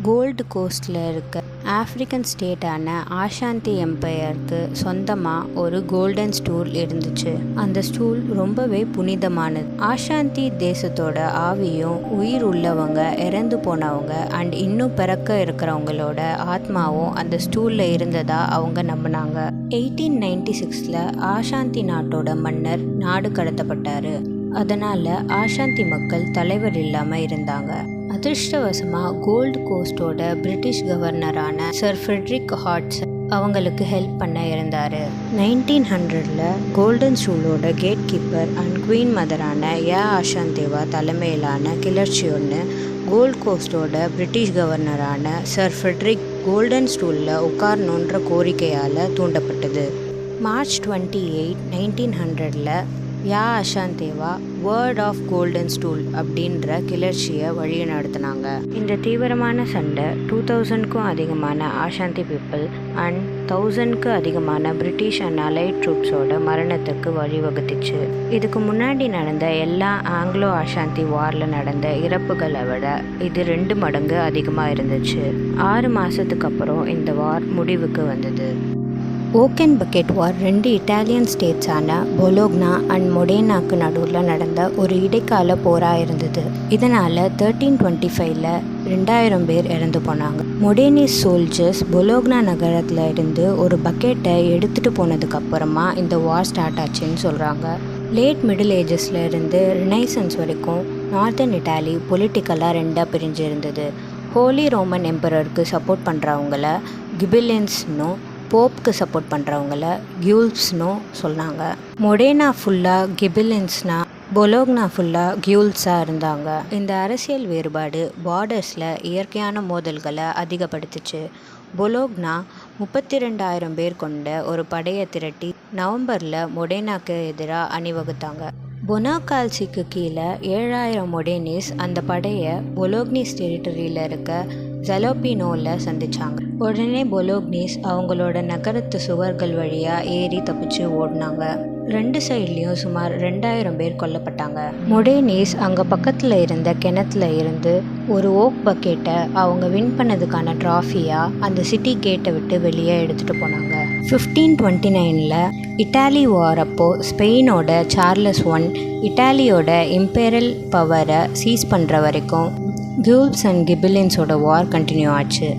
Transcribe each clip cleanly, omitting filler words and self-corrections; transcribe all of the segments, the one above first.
Gold கோஸ்டில் இருக்க African ஸ்டேட்டான ஆஷாந்தி எம்பையருக்கு சொந்தமாக ஒரு கோல்டன் ஸ்டூல் இருந்துச்சு. அந்த ஸ்டூல் ரொம்பவே புனிதமானது. ஆஷாந்தி தேசத்தோட ஆவியும் உயிர் உள்ளவங்க, இறந்து போனவங்க அண்ட் இன்னும் பிறக்க இருக்கிறவங்களோட ஆத்மாவும் அந்த ஸ்டூலில் இருந்ததா அவங்க நம்பினாங்க. 1896 ஆஷாந்தி நாட்டோட மன்னர் நாடு கடத்தப்பட்டார். அதனால் ஆஷாந்தி மக்கள் தலைவர் இல்லாமல் இருந்தாங்க. அதிர்ஷ்டவசமாக கோல்டு கோஸ்டோட பிரிட்டிஷ் கவர்னரான சர் ஃப்ரெட்ரிக் ஹார்ட்ஸ் அவங்களுக்கு ஹெல்ப் பண்ண இருந்தார். 1900 கோல்டன் ஸ்டூலோட கேட் கீப்பர் அண்ட் குவீன் மதரான ஆஷாந்தேவா தலைமையிலான கிளர்ச்சி ஒன்று கோல்டு கோஸ்டோட பிரிட்டிஷ் கவர்னரான சர் ஃப்ரெட்ரிக் கோல்டன் ஸ்டூலில் உட்காரணுன்ற கோரிக்கையால் தூண்டப்பட்டது. March 28, 1900 Asantewaa war of golden stool அப்படின்ற கிளர்ச்சியை வழி நடத்தினாங்க. இந்த தீவிரமான சண்டை 2000க்கும் அதிகமான ஆஷாந்தி பீப்புள் அண்ட் 1000க்கு அதிகமான பிரிட்டிஷ் அண்ட் அலைட் ட்ரூப்ஸோட மரணத்துக்கு வழிவகுத்துச்சு. இதுக்கு முன்னாடி நடந்த எல்லா ஆங்கிலோ ஆஷாந்தி வாரில் நடந்த இறப்புகளை விட இது 2 மடங்கு அதிகமாக இருந்துச்சு. 6 மாதத்துக்கு அப்புறம் இந்த வார் முடிவுக்கு வந்தது. ஓக்கன் பக்கெட் வார் 2 இட்டாலியன் ஸ்டேட்ஸான பொலோக்னா அண்ட் மொடேனாக்கு நடுவில் நடந்த ஒரு இடைக்கால போராக இருந்தது. இதனால் 1325 2000 பேர் இறந்து போனாங்க. மொடேனிஸ் சோல்ஜர்ஸ் பொலோக்னா நகரத்தில் இருந்து ஒரு பக்கெட்டை எடுத்துகிட்டு போனதுக்கு அப்புறமா இந்த வார் ஸ்டார்ட் ஆச்சுன்னு சொல்கிறாங்க. லேட் மிடில் ஏஜஸில் இருந்து ரினைசன்ஸ் வரைக்கும் நார்த்தன் இட்டாலி பொலிட்டிக்கலாக 2ஆக பிரிஞ்சு இருந்தது. ஹோலி ரோமன் எம்பரருக்கு சப்போர்ட் பண்ணுறவங்கள கிபிலியன்ஸ்னும், போப்க்கு சப்போர்ட் பண்ணுறவங்கள கியூல்ஸ்னும் சொன்னாங்க. மொடேனா ஃபுல்லாக கிபிலியன்ஸ்னா, பொலோக்னா ஃபுல்லாக கியூல்ஸாக இருந்தாங்க. இந்த அரசியல் வேறுபாடு பார்டர்ஸில் இயற்கையான மோதல்களை அதிகப்படுத்துச்சு. பொலோக்னா 32,000 பேர் கொண்ட ஒரு படையை திரட்டி நவம்பரில் மொடேனாக்கு எதிராக அணிவகுத்தாங்க. பொனாகால்சிக்கு கீழே 7,000 மொடேனிஸ் அந்த படையை பொலோக்னிஸ் டெரிட்டரியில் இருக்க ஜலோபினோவில் சந்திச்சாங்க. உடனே பொலோக்னிஸ் அவங்களோட நகரத்து சுவர்கள் வழியாக ஏறி தப்பிச்சு ஓடினாங்க. 2 சைட்லேயும் சுமார் 2,000 பேர் கொல்லப்பட்டாங்க. மொடேனிஸ் அங்கே பக்கத்தில் இருந்த கிணத்துல இருந்து ஒரு ஓக் பக்கெட்டை அவங்க வின் பண்ணதுக்கான ட்ராஃபியாக அந்த சிட்டி கேட்டை விட்டு வெளியே எடுத்துகிட்டு போனாங்க. 1529 இட்டாலி வார் அப்போ ஸ்பெயினோட சார்லஸ் I இட்டாலியோட இம்பீரியல் பவரை சீஸ் பண்ணுற வரைக்கும் கியூல்ஸ் அண்ட் கிபிலியன்ஸோட வார் கண்டினியூ ஆச்சு.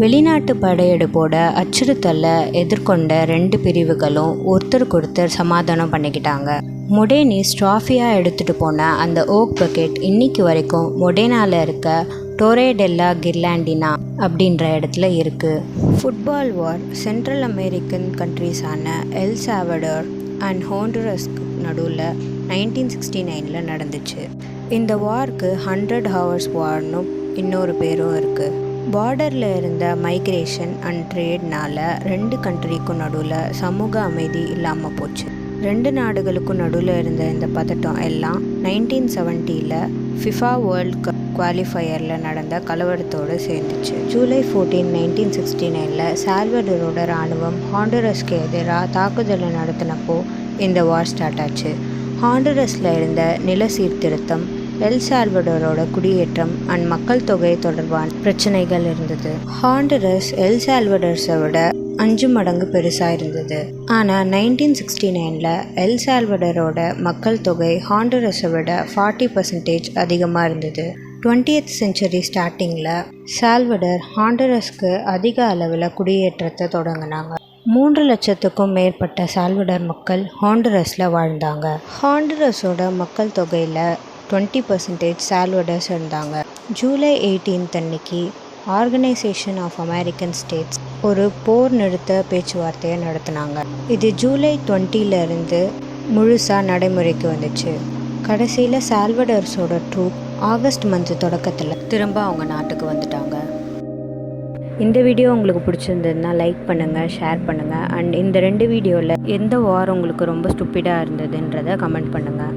வெளிநாட்டு படையெடுப்போட அச்சுறுத்தலை எதிர்கொண்ட 2 பிரிவுகளும் ஒருத்தருக்கொருத்தர் சமாதானம் பண்ணிக்கிட்டாங்க. மொடேனிஸ் ட்ராஃபியாக எடுத்துகிட்டு போன அந்த ஓக் பக்கெட் இன்னைக்கு வரைக்கும் மொடேனாவில் இருக்க டோரே டெல்லா கிர்லாண்டினா அப்படின்ற இடத்துல இருக்குது. ஃபுட்பால் வார் சென்ட்ரல் அமெரிக்கன் கண்ட்ரீஸான எல் சால்வடார் அண்ட் ஹோண்டுரஸ்க்கு நடுவில் 1969 நடந்துச்சு. இந்த வார்க்கு 100 hours வார்னு இன்னொரு பேரும் இருக்குது. பார்டரில் இருந்த மைக்ரேஷன் அண்ட் ட்ரேட்னால 2 கண்ட்ரிக்கும் நடுவில் சமூக அமைதி இல்லாமல் போச்சு. 2 நாடுகளுக்கும் நடுவில் இருந்த இந்த பதட்டம் எல்லாம் 1970 ஃபிஃபா வேர்ல்ட் கப் குவாலிஃபயரில் நடந்த கலவரத்தோடு சேர்ந்துச்சு. ஜூலை 14, 1969 சால்வடரோட இராணுவம் ஹாண்டுரஸ்க்கு எதிராக தாக்குதலை நடத்தினப்போ இந்த வார் ஸ்டார்ட் ஆச்சு. ஹாண்டுரஸில் இருந்த நில சீர்திருத்தம், எல் சால்வடரோட குடியேற்றம் அண்ட் மக்கள் தொகை தொடர்பான பிரச்சனைகள் இருந்தது. ஹாண்டுரஸ் எல் சால்வடர்ஸை விட 5 மடங்கு பெருசாக இருந்தது. ஆனால் 1969 எல் சால்வடரோட மக்கள் தொகை ஹாண்டுரஸை விட 40% அதிகமாக இருந்தது. 20th century ஸ்டார்டிங்கில் சால்வடர் ஹாண்டுரஸ்க்கு அதிக அளவில் குடியேற்றத்தை தொடங்கினாங்க. 3 லட்சத்துக்கும் மேற்பட்ட சால்வடர் மக்கள் ஹாண்டுரஸில் வாழ்ந்தாங்க. ஹாண்டுரஸோட மக்கள் தொகையில் 20% சால்வடர்ஸ் இருந்தாங்க. ஜூலை 18 அன்னைக்கு ஆர்கனைசேஷன் ஆஃப் அமெரிக்கன் ஸ்டேட்ஸ் ஒரு போர் நிறுத்த பேச்சுவார்த்தையை நடத்தினாங்க. இது ஜூலை 20 முழுசாக நடைமுறைக்கு வந்துச்சு. கடைசியில் சால்வடர்ஸோட ட்ரூப் ஆகஸ்ட் மந்த் தொடக்கத்தில் திரும்ப அவங்க நாட்டுக்கு வந்துட்டாங்க. இந்த வீடியோ உங்களுக்கு பிடிச்சிருந்ததுன்னா லைக் பண்ணுங்கள், ஷேர் பண்ணுங்கள் அண்ட் இந்த 2 வீடியோவில் எந்த வார் உங்களுக்கு ரொம்ப ஸ்டூப்பிடாக இருந்ததுன்றதை கமெண்ட் பண்ணுங்கள்.